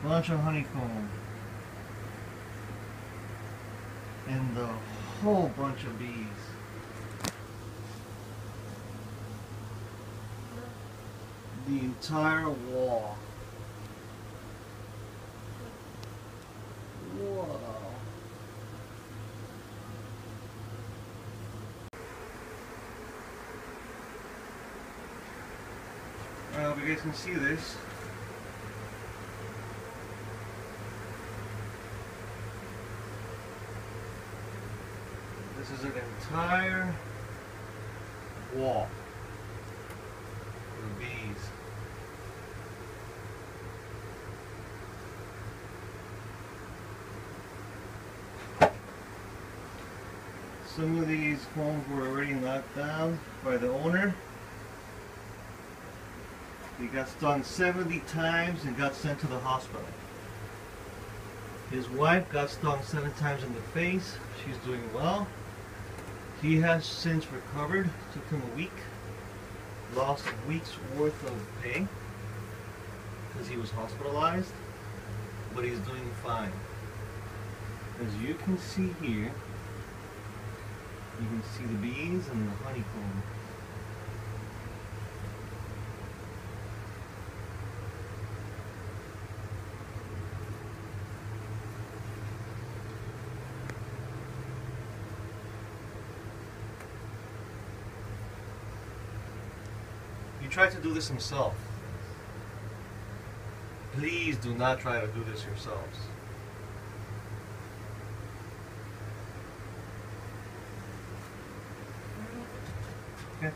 bunch of honeycomb, and a whole bunch of bees. The entire wall. Whoa. I hope you guys can see this. This is an entire wall of bees. Some of these combs were already knocked down by the owner. He got stung 70 times and got sent to the hospital. His wife got stung 7 times in the face. She's doing well. He has since recovered. Took him a week. Lost a week's worth of pay because he was hospitalized. But he's doing fine. As you can see here, you can see the bees and the honeycomb. He tried to do this himself. Please do not try to do this yourselves. Okay.